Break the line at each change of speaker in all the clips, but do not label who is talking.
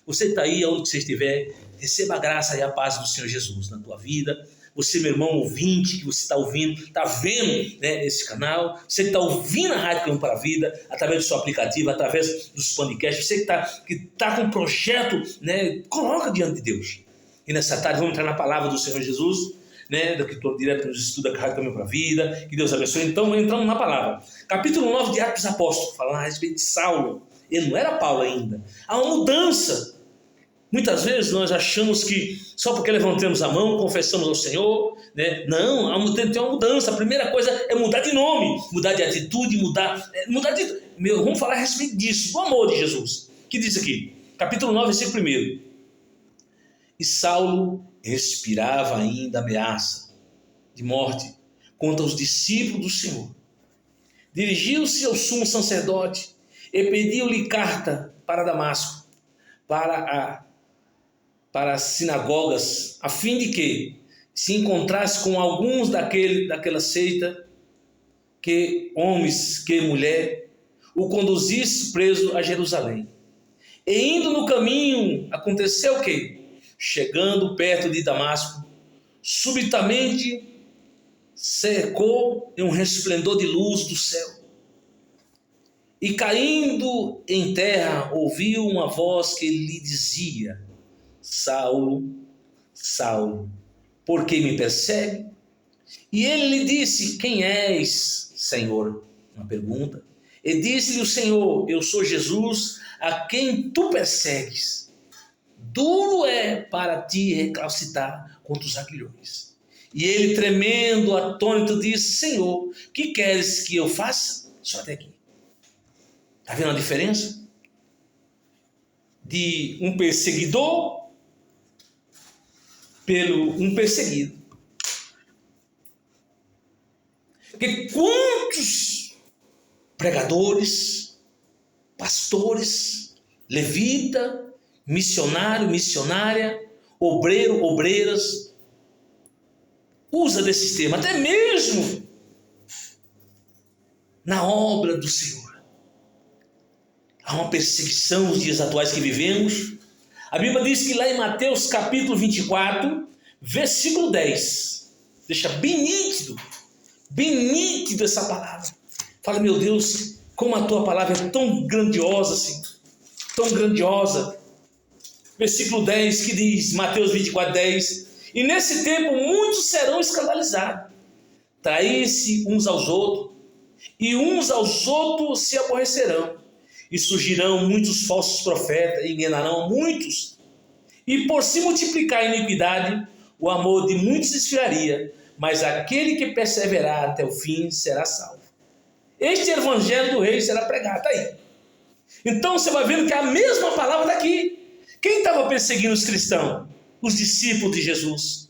Você está aí, onde você estiver, receba a graça e a paz do Senhor Jesus na tua vida. Você, meu irmão ouvinte, que você está ouvindo, está vendo, né, esse canal, você que está ouvindo a Rádio Caminho para a Vida, através do seu aplicativo, através dos podcasts, você que tá com um projeto, né, coloca diante de Deus. E nessa tarde vamos entrar na palavra do Senhor Jesus, né, daqui estou direto nos estudos da Rádio Caminho para a Vida, que Deus abençoe. Então entramos na palavra. Capítulo 9 de Atos dos Apóstolos, falando a respeito de Saulo. Ele não era Paulo ainda. Há uma mudança. Muitas vezes nós achamos que só porque levantamos a mão, confessamos ao Senhor, né? Não, tem uma mudança. A primeira coisa é mudar de nome, mudar de atitude, mudar de... Vamos falar a respeito disso, do amor de Jesus. Que diz aqui, capítulo 9, versículo 1. E Saulo respirava ainda ameaça de morte contra os discípulos do Senhor. Dirigiu-se ao sumo sacerdote e pediu-lhe carta para Damasco, para as sinagogas, a fim de que se encontrasse com alguns daquela seita, que homens, que mulher, o conduzisse preso a Jerusalém. E indo no caminho, aconteceu o quê? Chegando perto de Damasco, subitamente cercou em um resplendor de luz do céu. E caindo em terra, ouviu uma voz que lhe dizia: Saulo, Saulo, por que me persegue? E ele lhe disse: quem és, Senhor? Uma pergunta. E disse-lhe o Senhor: eu sou Jesus, a quem tu persegues. Duro é para ti recalcitrar contra os aguilhões. E ele, tremendo, atônito, disse: Senhor, que queres que eu faça? Só até aqui. Está vendo a diferença? De um perseguidor pelo um perseguido. Porque quantos pregadores, pastores, levita, missionário, missionária, obreiro, obreiras, usa desse termo, até mesmo na obra do Senhor. Há uma perseguição nos dias atuais que vivemos. A Bíblia diz que lá em Mateus capítulo 24, versículo 10, deixa bem nítido essa palavra. Fala, meu Deus, como a tua palavra é tão grandiosa assim, tão grandiosa. Versículo 10 que diz, Mateus 24, 10, e nesse tempo muitos serão escandalizados, trair-se uns aos outros, e uns aos outros se aborrecerão. E surgirão muitos falsos profetas, e enganarão muitos. E por se multiplicar a iniquidade, o amor de muitos esfriaria, mas aquele que perseverar até o fim será salvo. Este evangelho do rei será pregado, está aí. Então você vai vendo que a mesma palavra está aqui. Quem estava perseguindo os cristãos? Os discípulos de Jesus.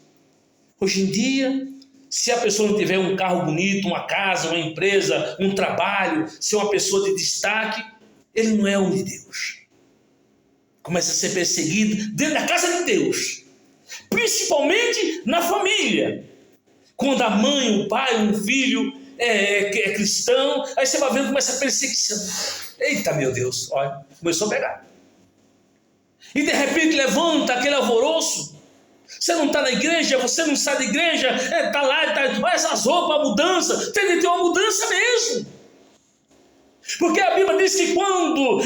Hoje em dia, se a pessoa não tiver um carro bonito, uma casa, uma empresa, um trabalho, ser uma pessoa de destaque, ele não é homem de Deus. Começa a ser perseguido dentro da casa de Deus. Principalmente na família. Quando a mãe, o pai, um filho é cristão, aí você vai vendo como essa perseguição. Eita, meu Deus, olha, começou a pegar. E de repente levanta aquele alvoroço. Você não está na igreja, você não sai da igreja, está lá, olha essas roupas, a mudança. Tem que ter uma mudança mesmo. Porque a Bíblia diz que quando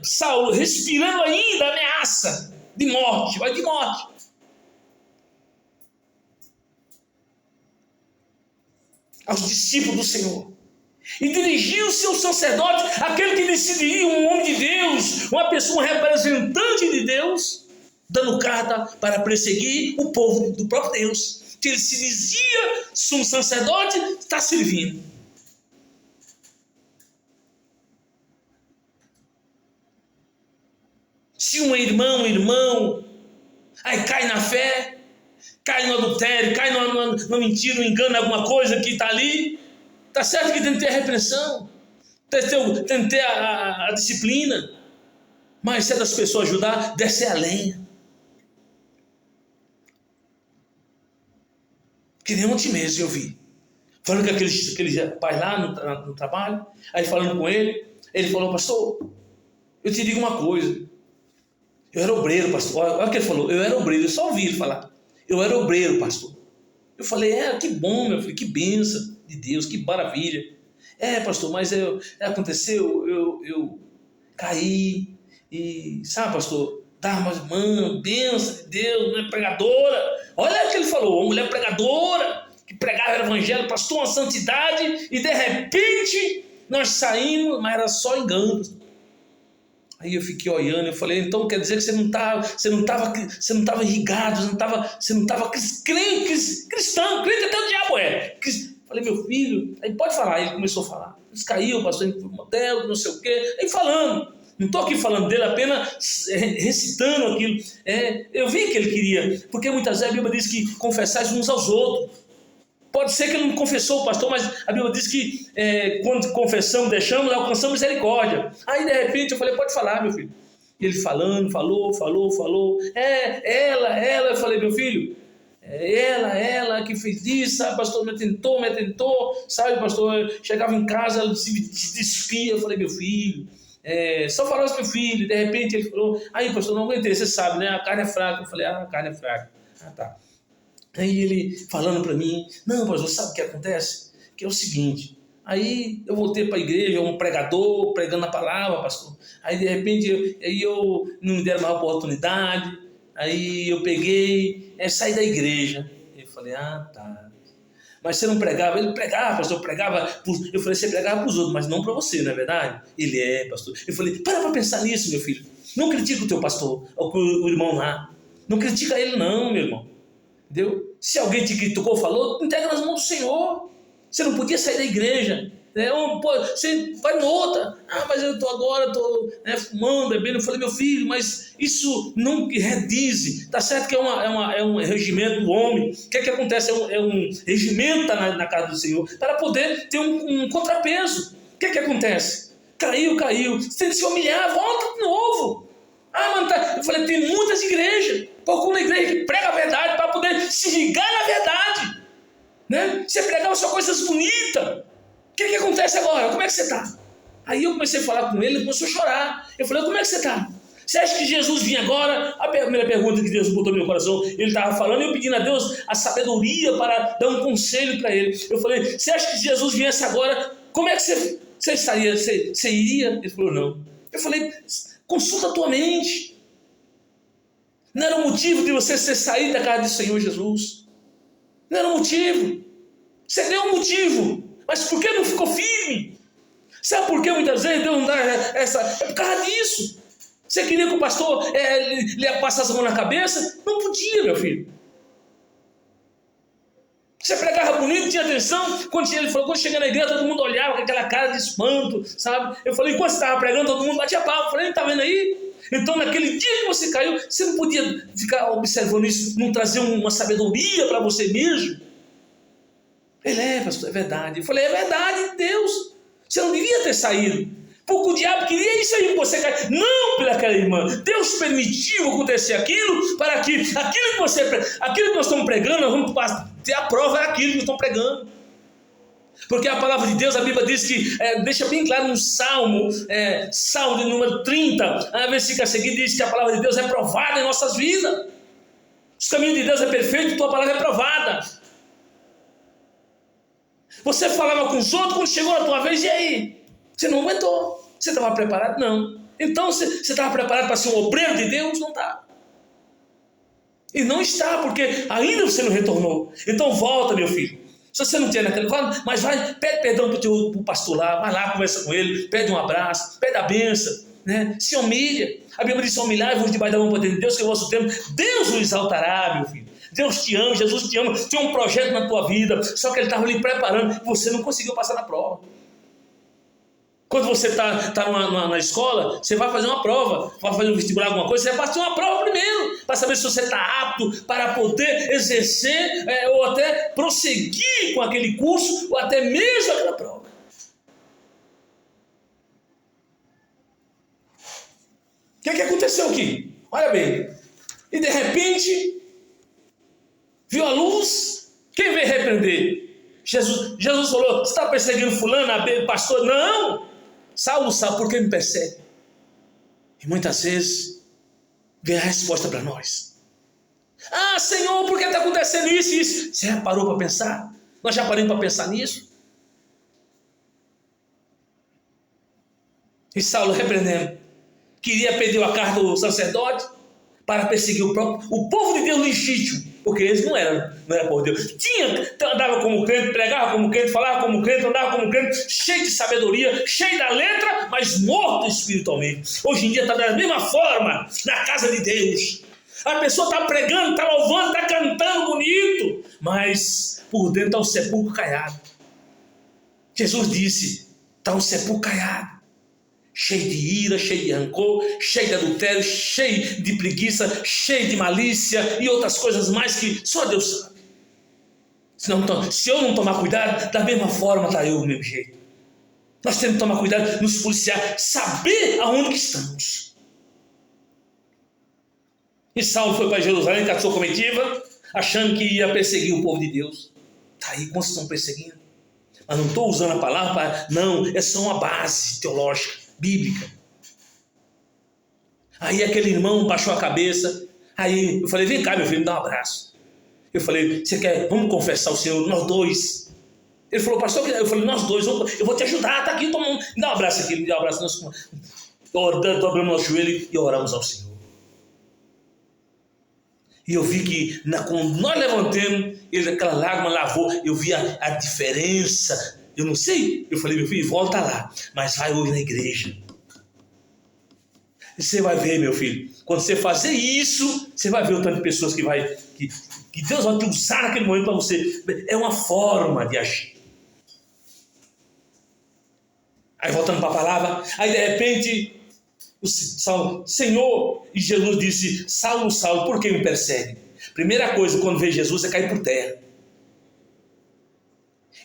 Saulo respirando ainda ameaça de morte, vai de morte. Aos discípulos do Senhor. E dirigiu-se ao sacerdote, aquele que decidiria, um homem de Deus, uma pessoa, um representante de Deus, dando carta para perseguir o povo do próprio Deus. Que ele se dizia sumo sacerdote, está servindo. Se um irmão, aí cai na fé, cai no adultério, cai na mentira, no engano, alguma coisa que está ali, está certo que tem que ter a repreensão, tem que ter a disciplina, mas se é das pessoas ajudar, descer a lenha. Que nem ontem mesmo eu vi, falando com aquele rapaz lá no trabalho, aí falando com ele falou: pastor, Eu te digo uma coisa, eu era obreiro, pastor. Olha o que ele falou, eu era obreiro, eu só ouvi ele falar. Eu era obreiro, pastor. Eu falei, que bom, meu filho, que bênção de Deus, que maravilha. Pastor, mas aconteceu, eu caí e, sabe, pastor, tá, mas, mano, bênção de Deus, mulher pregadora. Olha o que ele falou, uma mulher pregadora, que pregava o evangelho, pastor, uma santidade, e de repente nós saímos, mas era só engano. Aí eu fiquei olhando, eu falei, então quer dizer que você não estava irrigado, você não estava cristão, crente até o diabo é. Falei, meu filho, aí pode falar. Ele começou a falar, eles caiu, pastor, em motel, não sei o quê, aí falando, não estou aqui falando dele, apenas recitando aquilo. Eu vi que ele queria, porque muitas vezes a Bíblia diz que confessais uns aos outros. Pode ser que ele não confessou o pastor, mas a Bíblia diz que quando confessamos, deixamos, alcançamos misericórdia. Aí de repente eu falei, pode falar, meu filho. Ele falando, falou. Ela, eu falei, meu filho, ela que fez isso, sabe, pastor, me tentou, sabe, pastor, chegava em casa, ela se despia. Eu falei, meu filho, só falou isso, meu filho. De repente ele falou, aí pastor, não aguentei, você sabe, né, a carne é fraca. Eu falei, a carne é fraca. Tá. Aí ele falando para mim, não, pastor, sabe o que acontece? Que é o seguinte, aí eu voltei para a igreja, um pregador, pregando a palavra, pastor. Aí de repente eu não me deram mais oportunidade, aí eu peguei, saí da igreja. Eu falei, tá. Mas você não pregava? Ele pregava, pastor, eu falei, você pregava para os outros, mas não para você, não é verdade? Ele pastor. Eu falei, para pensar nisso, meu filho. Não critica o teu pastor, o irmão lá. Não critica ele não, meu irmão. Entendeu? Se alguém te criticou, falou, entrega nas mãos do Senhor. Você não podia sair da igreja, né? Você vai noutra. Mas eu estou fumando, bebendo. Eu falei, meu filho, mas isso não redize. Tá certo que é um regimento do homem. O que acontece? É um regimento na casa do Senhor, para poder ter um contrapeso. O que acontece? Caiu. Você tem que se humilhar, volta de novo. Eu falei, tem muitas igrejas. Procura uma igreja que prega a verdade para poder se ligar na verdade, né? Você pregava só coisas bonitas. O que acontece agora? Como é que você está? Aí eu comecei a falar com ele, ele começou a chorar. Eu falei, como é que você está? Você acha que Jesus vinha agora? A primeira pergunta que Deus botou no meu coração, ele estava falando, e eu pedindo a Deus a sabedoria para dar um conselho para ele. Eu falei, você acha que Jesus viesse agora? Como é que você estaria? Você iria? Ele falou, não. Eu falei, consulta a tua mente. Não era o motivo de você sair da casa do Senhor Jesus. Não era o motivo. Você deu um motivo. Mas por que não ficou firme? Sabe por que muitas vezes Deus não dá essa... É por causa disso. Você queria que o pastor lhe passasse a mão na cabeça? Não podia, meu filho. Você pregava bonito, tinha atenção. Quando ele falou, quando chega na igreja, todo mundo olhava com aquela cara de espanto, sabe? Eu falei, enquanto você estava pregando, todo mundo batia palma. Eu falei, tá vendo aí? Então, naquele dia que você caiu, você não podia ficar observando isso, não trazer uma sabedoria para você mesmo? Ele pastor, é verdade. Eu falei, é verdade, Deus. Você não devia ter saído. Porque o diabo queria isso aí, você cair. Não, pelaquela irmã. Deus permitiu acontecer aquilo para que aquilo que nós estamos pregando, nós vamos ter a prova daquilo que nós estamos pregando. Porque a palavra de Deus, a Bíblia diz que, deixa bem claro no Salmo de número 30, versículo a seguir, diz que a palavra de Deus é provada em nossas vidas. Os caminhos de Deus é perfeito, tua palavra é provada. Você falava com os outros, quando chegou na tua vez, e aí? Você não aguentou. Você estava preparado? Não. Então você estava preparado para ser um obreiro de Deus? Não está. E não está, porque ainda você não retornou. Então volta, meu filho. Se você não tem naquele, mas vai, pede perdão para o pastor lá, vai lá, conversa com ele, pede um abraço, pede a bênção, né? Se humilha. A Bíblia diz, humilhar-vos debaixo da mão poder de Deus, que é o vosso tempo. Deus o exaltará, meu filho. Deus te ama, Jesus te ama, tem um projeto na tua vida, só que Ele estava lhe preparando e você não conseguiu passar na prova. Quando você está na escola, você vai fazer uma prova, vai fazer um vestibular, alguma coisa, você vai fazer uma prova primeiro, para saber se você está apto para poder exercer ou até prosseguir com aquele curso, ou até mesmo aquela prova. O que aconteceu aqui? Olha bem, e de repente, viu a luz, quem veio repreender? Jesus falou, você está perseguindo fulano, pastor? Não! Saulo, por que me persegue? E muitas vezes vem a resposta para nós. Ah, Senhor, por que está acontecendo isso e isso? Você já parou para pensar? Nós já paramos para pensar nisso? E Saulo, repreendendo, queria pedir a carta do sacerdote para perseguir o povo de Deus legítimo, porque eles não eram povo de Deus. Andava como crente, pregava como crente, falava como crente, andava como crente, cheio de sabedoria, cheio da letra, mas morto espiritualmente. Hoje em dia está da mesma forma na casa de Deus. A pessoa está pregando, está louvando, está cantando bonito, mas por dentro está um sepulcro caiado. Jesus disse, está um sepulcro caiado, cheio de ira, cheio de rancor, cheio de adultério, cheio de preguiça, cheio de malícia e outras coisas mais que só Deus sabe. Se eu não tomar cuidado, da mesma forma está eu do mesmo jeito. Nós temos que tomar cuidado, nos policiar, saber aonde que estamos. E Saulo foi para Jerusalém com a sua comitiva, achando que ia perseguir o povo de Deus. Está aí, quantos estão perseguindo? Mas não estou usando a palavra para... Não, é só uma base teológica, bíblica. Aí aquele irmão baixou a cabeça. Aí eu falei, vem cá meu filho, me dá um abraço. Eu falei, você quer, vamos confessar o Senhor, nós dois. Ele falou, pastor, eu falei, nós dois, eu vou te ajudar, tá aqui, toma me dá um abraço aqui, me dá um abraço. Nós dobramos nosso joelho e oramos ao Senhor. E eu vi que quando nós levantamos, aquela lágrima lavou, eu vi a diferença. Eu não sei, eu falei, meu filho, volta lá, mas vai hoje na igreja. E você vai ver, meu filho, quando você fazer isso, você vai ver o tanto de pessoas que Deus vai te usar naquele momento para você. É uma forma de agir. Aí voltando para a palavra, aí de repente, Saulo, Senhor, e Jesus disse, Saulo, Saulo, por que me persegue? Primeira coisa, quando vê Jesus, é cair por terra.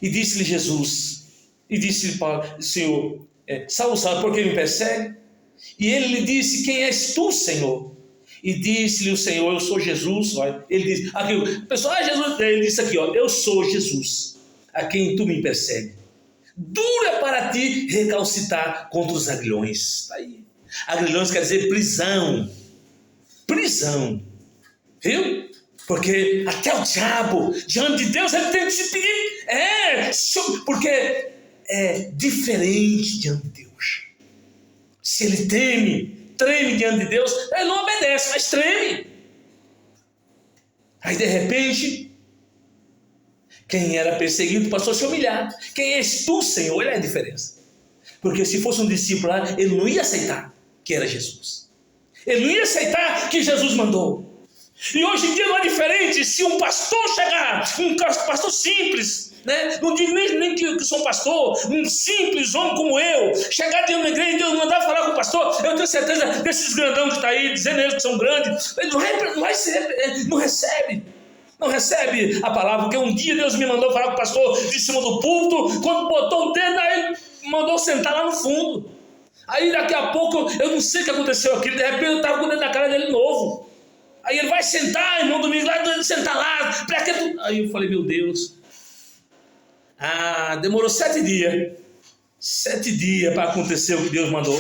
E disse-lhe Jesus, e disse-lhe Senhor, Saulo, Saulo, por que me persegue? E ele lhe disse, quem és tu, Senhor? E disse-lhe o Senhor, eu sou Jesus. Ele disse, aqui, o pessoal, Jesus, ele disse aqui, eu sou Jesus, a quem tu me persegue. Duro é para ti recalcitar contra os aguilhões. Está aí. Aguilhões quer dizer prisão. Prisão. Viu? Porque até o diabo, diante de Deus, ele tem que se pedir. Porque é diferente diante de Deus. Se ele treme diante de Deus, ele não obedece, mas treme. Aí de repente, quem era perseguido passou a se humilhar. Quem és tu, Senhor? Olha a diferença. Porque se fosse um discípulo lá, ele não ia aceitar que era Jesus. Ele não ia aceitar que Jesus mandou. E hoje em dia não é diferente. Se um pastor chegar, um pastor simples, né? Não digo nem que sou um pastor, um simples homem como eu, chegar dentro da igreja e Deus mandar falar com o pastor, eu tenho certeza desses grandão que está aí, dizendo eles que são grandes, ele não recebe a palavra, porque um dia Deus me mandou falar com o pastor de cima do púlpito, quando botou o dedo, aí ele mandou sentar lá no fundo. Aí daqui a pouco, eu não sei o que aconteceu aqui, de repente eu estava com o dedo na cara dele novo. Aí ele vai sentar, irmão Domingos, lá, sentar lá, para que tu... Aí eu falei, meu Deus, demorou 7 dias. 7 dias para acontecer o que Deus mandou.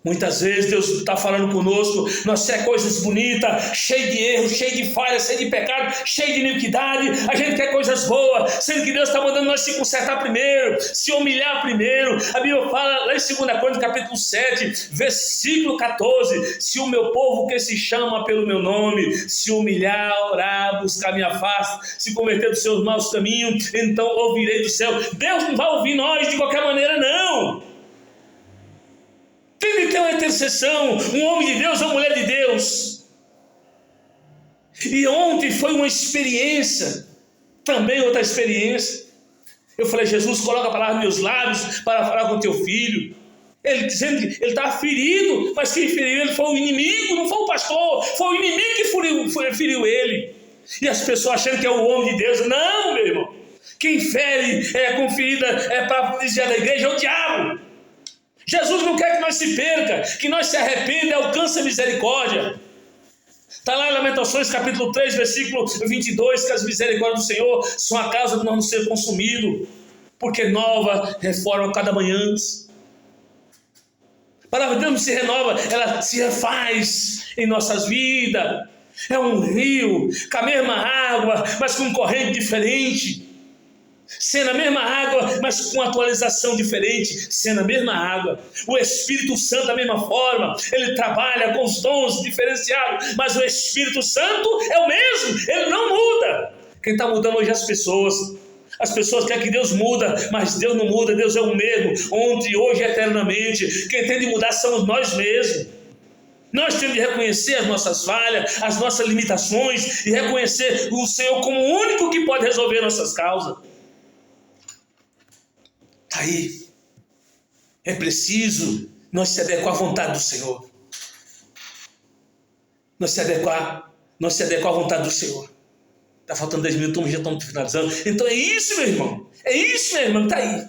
Muitas vezes Deus está falando conosco, nós queremos coisas bonitas, cheio de erros, cheio de falhas, cheio de pecado, cheio de iniquidade. A gente quer coisas boas, sendo que Deus está mandando nós se consertar primeiro, se humilhar primeiro. A Bíblia fala lá em 2 Crônicas, capítulo 7, versículo 14: se o meu povo que se chama pelo meu nome se humilhar, orar, buscar minha face, se converter dos seus maus caminhos, então ouvirei do céu. Deus não vai ouvir nós de qualquer maneira, não. Tem que ter uma intercessão, um homem de Deus, uma mulher de Deus. E ontem foi uma experiência, também outra experiência. Eu falei, Jesus, coloca a palavra nos meus lábios para falar com teu filho. Ele dizendo que ele estava ferido, mas quem feriu ele foi o inimigo, não foi o pastor, foi o inimigo que feriu ele. E as pessoas achando que é o homem de Deus. Não, meu irmão. Quem fere com ferida para desviar da igreja é o diabo. Jesus não quer que nós se perca, que nós se arrependa e alcance a misericórdia. Está lá em Lamentações capítulo 3, versículo 22, que as misericórdias do Senhor são a causa de nós não ser consumido, porque nova reforma cada manhã. A palavra de Deus não se renova, ela se refaz em nossas vidas. É um rio com a mesma água, mas com corrente diferente. Sendo a mesma água, mas com atualização diferente. Sendo a mesma água. O Espírito Santo da mesma forma. Ele trabalha com os dons diferenciados, mas o Espírito Santo é o mesmo. Ele não muda. Quem está mudando hoje é as pessoas. As pessoas querem que Deus muda, mas Deus não muda. Deus é o mesmo, ontem, hoje, eternamente. Quem tem de mudar somos nós mesmos. Nós temos de reconhecer as nossas falhas, as nossas limitações, e reconhecer o Senhor como o único que pode resolver nossas causas. Aí, é preciso nós se adequar à vontade do Senhor. Nós se adequar à vontade do Senhor. Está faltando 10 minutos, já estamos finalizando. Então é isso, meu irmão. É isso, meu irmão, que está aí.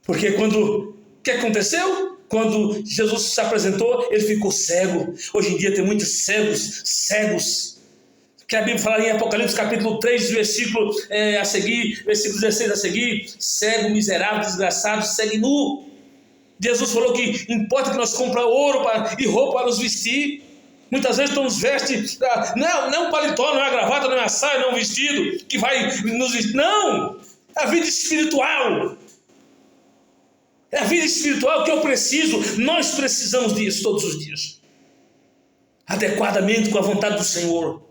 Porque o que aconteceu? Quando Jesus se apresentou, ele ficou cego. Hoje em dia tem muitos cegos. Que a Bíblia fala em Apocalipse capítulo 3, versículo a seguir, versículo 16 a seguir: cego, miserável, desgraçado, cego e nu. Jesus falou que importa que nós compramos ouro e roupa para nos vestir. Muitas vezes nos veste, não é um paletó, não é uma gravata, não é uma saia, não é um vestido que vai nos vestir. Não! É a vida espiritual. É a vida espiritual que eu preciso. Nós precisamos disso todos os dias. Adequadamente com a vontade do Senhor.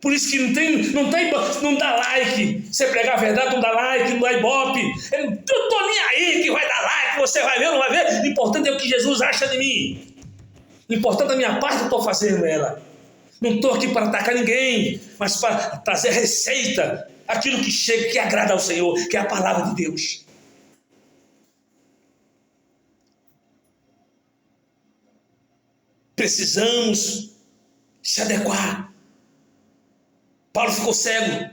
Por isso que não dá like. Você pregar a verdade, não dá like, não dá ibope. Eu não estou nem aí que vai dar like, você vai ver ou não vai ver. O importante é o que Jesus acha de mim. O importante é a minha parte, eu estou fazendo ela. Não estou aqui para atacar ninguém, mas para trazer receita, aquilo que chega, que agrada ao Senhor, que é a palavra de Deus. Precisamos se adequar. Paulo ficou cego.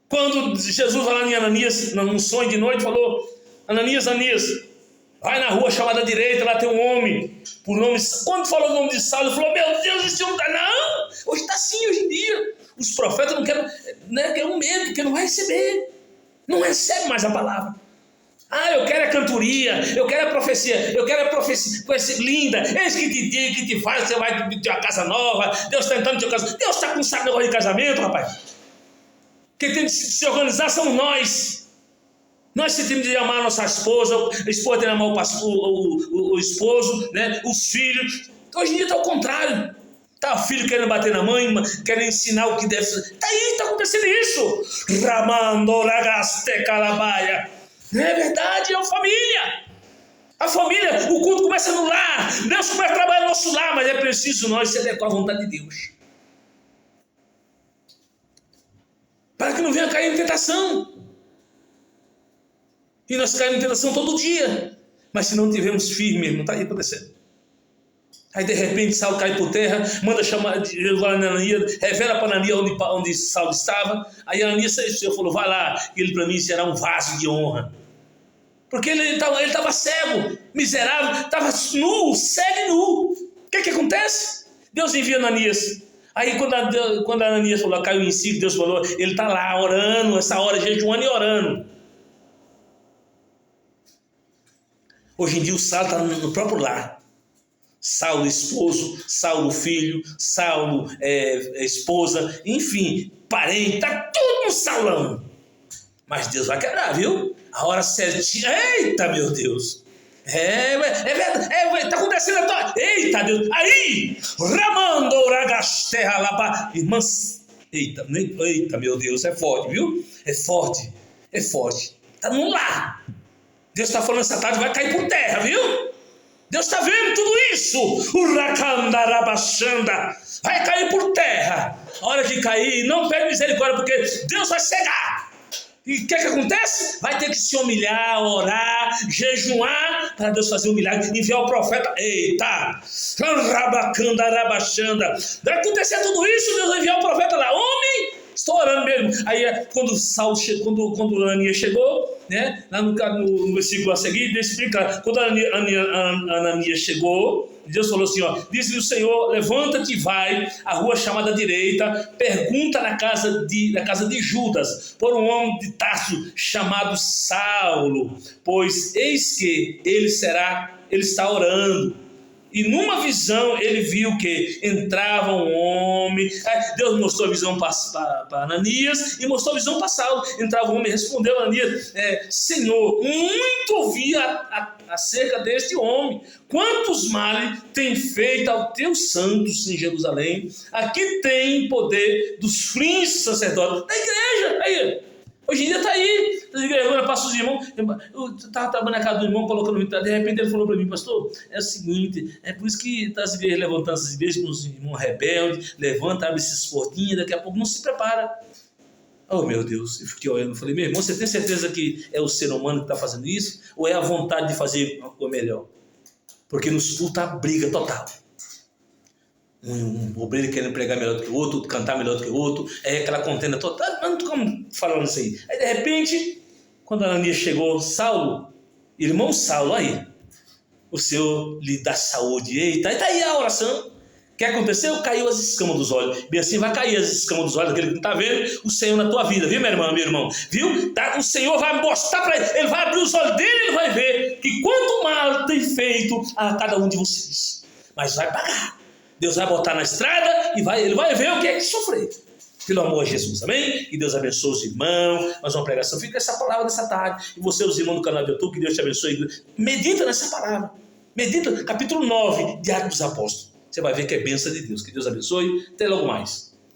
Quando Jesus vai lá em Ananias, num sonho de noite, falou: Ananias, vai na rua chamada direita, lá tem um homem, por nome. Quando falou o nome de Saulo, ele falou: meu Deus, esse homem está. Não, hoje está assim, hoje em dia. Os profetas não querem, querem um medo, porque não vai receber. Não recebe mais a palavra. Eu quero a cantoria, eu quero a profecia, linda. Eis que te digo, que te faz, você vai ter uma casa nova, Deus está entrando no teu casamento. Deus está com um negócio de casamento, rapaz. Quem tem de se organizar somos nós. Nós temos de amar a nossa esposa, a esposa tem de amar o esposo, né? Os filhos. Hoje em dia está ao contrário. Está o filho querendo bater na mãe, querendo ensinar o que deve ser. Está aí, está acontecendo isso. Ramando lagaste calabaia. Não é verdade, é a família. A família, o culto começa no lar. Deus começa a trabalhar no nosso lar, mas é preciso nós se adequar à vontade de Deus. Para que não venha cair em tentação. E nós caímos em tentação todo dia. Mas se não tivermos firme, não está aí acontecendo. Aí de repente Saulo cai por terra, manda chamar Ananias, revela para Ananias onde Saulo estava. Aí Ananias falou: vai lá, que ele para mim será um vaso de honra. Porque ele estava cego, miserável, estava nu, cego e nu. O que acontece? Deus envia Ananias. Aí quando Ananias falou, caiu em si, Deus falou: ele está lá orando, essa hora jejuando e orando. Hoje em dia o Saulo está no próprio lar. Saulo esposo, Saulo filho, Saulo esposa, enfim, parente, está tudo no salão. Mas Deus vai quebrar, viu? A hora certinha, eita meu Deus, é verdade, está acontecendo a tua, eita Deus, aí, ramando oragasterra lá, irmãs, eita meu Deus, é forte, viu? É forte, está no lar. Deus está falando essa tarde, vai cair por terra, viu? Deus está vendo tudo isso. O racandarabachanda vai cair por terra. A hora que cair, não pede misericórdia, porque Deus vai cegar. E o que acontece? Vai ter que se humilhar, orar, jejuar, para Deus fazer um milagre, enviar o profeta. Eita! Rabacandarabachanda. Vai acontecer tudo isso, Deus vai enviar o profeta lá. Homem, estou orando mesmo. Aí quando Ananias chegou, né, lá no versículo a seguir, ele explica, quando Ananias chegou, Deus falou assim, ó, disse-lhe o Senhor, levanta-te e vai à rua chamada direita, pergunta na casa de Judas, por um homem de Tarso chamado Saulo, pois eis que ele está orando. E numa visão ele viu que entrava um homem. Deus mostrou a visão para Ananias e mostrou a visão para Saulo. Entrava um homem e respondeu a Ananias: Senhor, muito ouvi acerca deste homem. Quantos males tem feito aos teus santos em Jerusalém? Aqui tem poder dos príncipes sacerdotes da igreja. Aí, hoje em dia está aí. Agora passa os irmãos. Eu estava trabalhando na casa do irmão, colocando. De repente ele falou para mim: pastor, é o seguinte, é por isso que está as igrejas levantando essas igrejas com os irmãos rebeldes, levanta, abre esses portinhos, daqui a pouco não se prepara. Oh meu Deus, eu fiquei olhando, falei: meu irmão, você tem certeza que é o ser humano que está fazendo isso? Ou é a vontade de fazer o melhor? Porque nos cultos há briga total. Um obreiro querendo pregar melhor do que o outro, cantar melhor do que o outro, aquela contenda toda. Não estou falando isso aí. Aí de repente, quando Ananias chegou, Saulo, irmão Saulo, aí, o Senhor lhe dá saúde. Eita, está aí a oração. O que aconteceu? Caiu as escamas dos olhos. Bem assim, vai cair as escamas dos olhos daquele que não está vendo o Senhor na tua vida, viu, minha irmã, meu irmão? Viu? Tá? O Senhor vai mostrar para ele, vai abrir os olhos dele e ele vai ver que quanto mal tem feito a cada um de vocês. Mas vai pagar. Deus vai botar na estrada e ele vai ver o que é que sofrer. Pelo amor de Jesus, amém? Que Deus abençoe os irmãos. Mais uma pregação. Fica essa palavra nessa tarde. E você, os irmãos do canal do YouTube, que Deus te abençoe. Medita nessa palavra. Medita, capítulo 9 de Atos dos Apóstolos. Você vai ver que é bênção de Deus. Que Deus abençoe. Até logo mais.